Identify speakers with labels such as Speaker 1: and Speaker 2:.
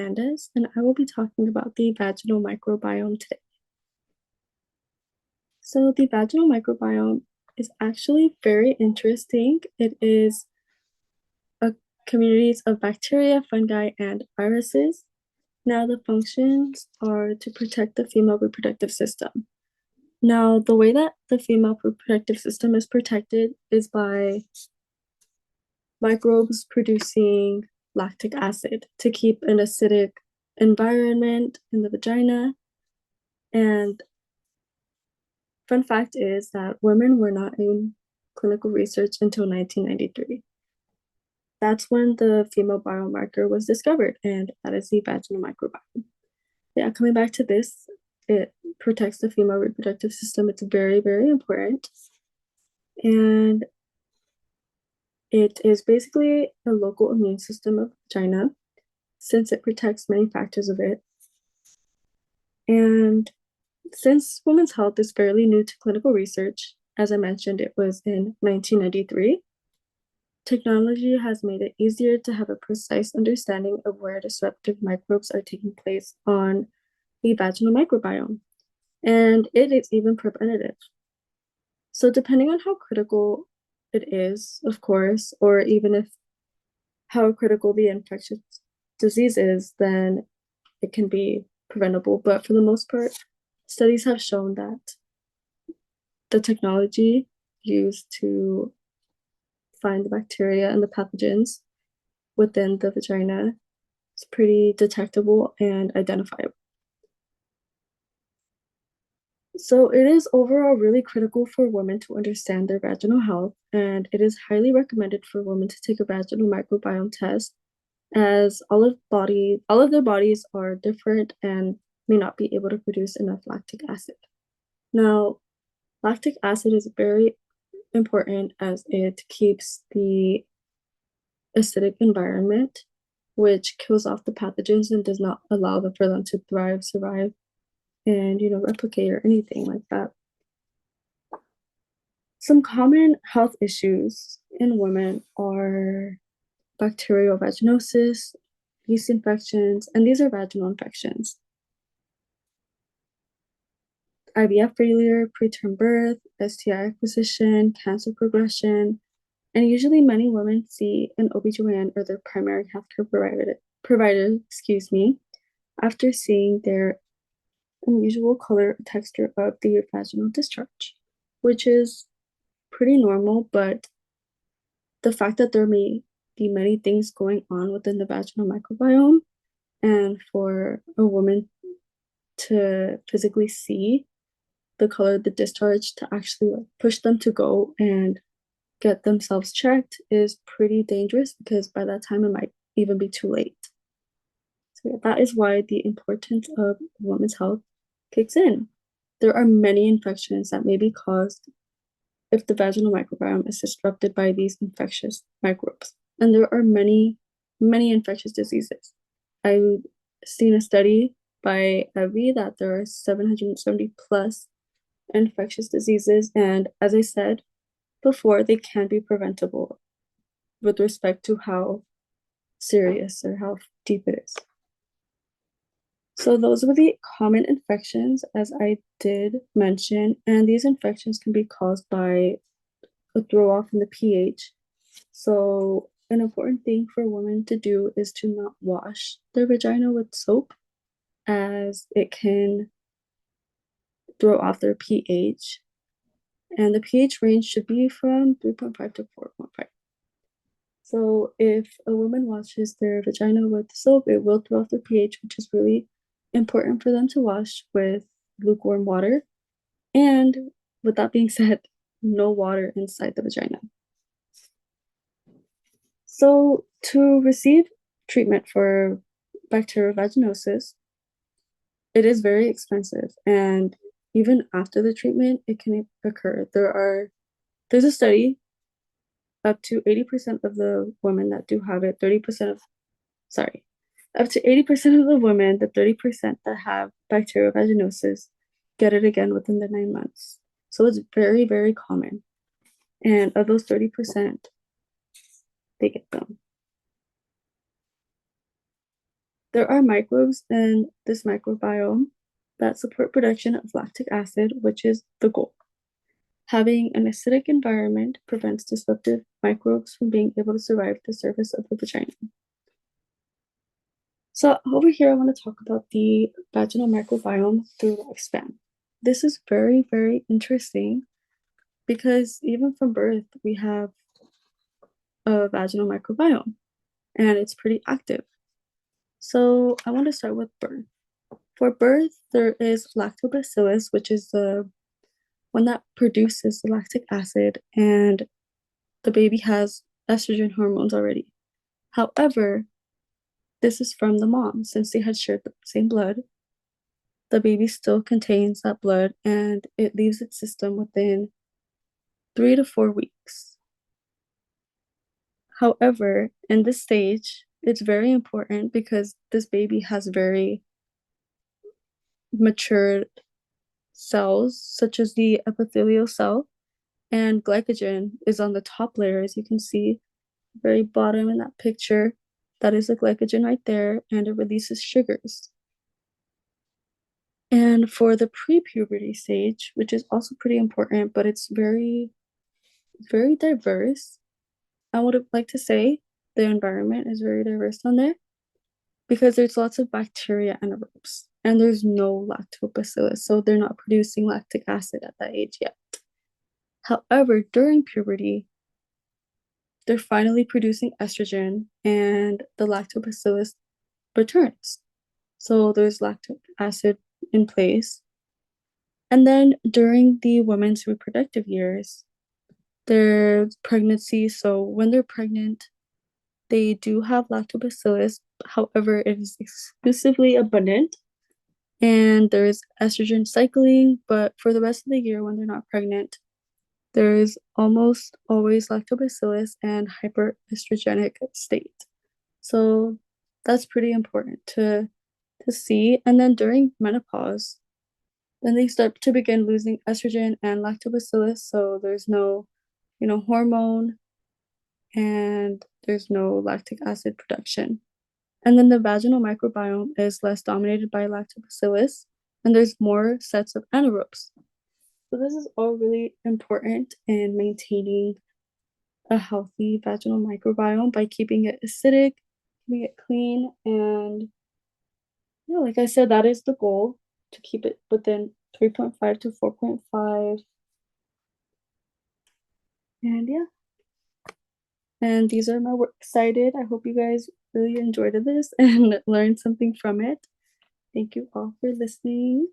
Speaker 1: Hernandez, and I will be talking about the vaginal microbiome today. So, the vaginal microbiome is actually very interesting. It is a communities of bacteria, fungi, and viruses. Now, the functions are to protect the female reproductive system. Now, the way that the female reproductive system is protected is by microbes producing lactic acid to keep an acidic environment in the vagina. And fun fact is that women were not in clinical research until 1993. That's when the female biomarker was discovered, and that is the vaginal microbiome. Yeah, coming back to this, it protects the female reproductive system. It's very, very important. And it is basically a local immune system of vagina since it protects many factors of it. And since women's health is fairly new to clinical research, as I mentioned, it was in 1993, technology has made it easier to have a precise understanding of where disruptive microbes are taking place on the vaginal microbiome, and it is even preventative. So, depending on how critical it is, of course, or even if how critical the infectious disease is, then it can be preventable. But for the most part, studies have shown that the technology used to find the bacteria and the pathogens within the vagina is pretty detectable and identifiable. So it is overall really critical for women to understand their vaginal health, and it is highly recommended for women to take a vaginal microbiome test as all of their bodies are different and may not be able to produce enough lactic acid. Now, lactic acid is very important as it keeps the acidic environment, which kills off the pathogens and does not allow them for them to thrive, survive, and replicate or anything like that. Some common health issues in women are bacterial vaginosis, yeast infections, and these are vaginal infections. IVF failure, preterm birth, STI acquisition, cancer progression, and usually many women see an OBGYN or their primary healthcare provider, after seeing their unusual color texture of the vaginal discharge, which is pretty normal, but the fact that there may be many things going on within the vaginal microbiome, and for a woman to physically see the color of the discharge to actually push them to go and get themselves checked is pretty dangerous because by that time it might even be too late. So yeah, that is why the importance of women's health kicks in. There are many infections that may be caused if the vaginal microbiome is disrupted by these infectious microbes. And there are many, many infectious diseases. I've seen a study by Evie that there are 770 plus infectious diseases. And as I said before, they can be preventable with respect to how serious or how deep it is. So those were the common infections, as I did mention, and these infections can be caused by a throw off in the pH. So an important thing for women to do is to not wash their vagina with soap, as it can throw off their pH. And the pH range should be from 3.5 to 4.5. So if a woman washes their vagina with soap, it will throw off the pH, which is really important for them to wash with lukewarm water. And with that being said, no water inside the vagina. So to receive treatment for bacterial vaginosis, it is very expensive. And even after the treatment, it can occur. There's a study up to 80% of the women that do have it, up to 80% of the women, the 30% that have bacterial vaginosis, get it again within the 9 months. So it's very, very common. And of those 30%, they get them. There are microbes in this microbiome that support production of lactic acid, which is the goal. Having an acidic environment prevents disruptive microbes from being able to survive the surface of the vagina. So over here, I want to talk about the vaginal microbiome through lifespan. This is very, very interesting because even from birth, we have a vaginal microbiome and it's pretty active. So I want to start with birth. For birth, there is lactobacillus, which is the one that produces the lactic acid, and the baby has estrogen hormones already. However, this is from the mom. Since they had shared the same blood, the baby still contains that blood and it leaves its system within 3 to 4 weeks. However, in this stage, it's very important because this baby has very matured cells, such as the epithelial cell, and glycogen is on the top layer, as you can see, very bottom in that picture. That is the glycogen right there, and it releases sugars. And for the pre-puberty stage, which is also pretty important, but it's very, very diverse. I would like to say the environment is very diverse on there because there's lots of bacteria anaerobes and there's no lactobacillus, so they're not producing lactic acid at that age yet. However, during puberty, they're finally producing estrogen and the lactobacillus returns. So there's lactic acid in place. And then during the woman's reproductive years, there's pregnancy. So when they're pregnant, they do have lactobacillus. However, it is exclusively abundant. And there's estrogen cycling, but for the rest of the year when they're not pregnant, there's almost always lactobacillus and hyperestrogenic state. So that's pretty important to see. And then during menopause, then they start to begin losing estrogen and lactobacillus. So there's no, hormone and there's no lactic acid production. And then the vaginal microbiome is less dominated by lactobacillus, and there's more sets of anaerobes. So this is all really important in maintaining a healthy vaginal microbiome by keeping it acidic, keeping it clean, and yeah, like I said, that is the goal, to keep it within 3.5 to 4.5. And yeah, and these are my work cited. I hope you guys really enjoyed this and learned something from it. Thank you all for listening.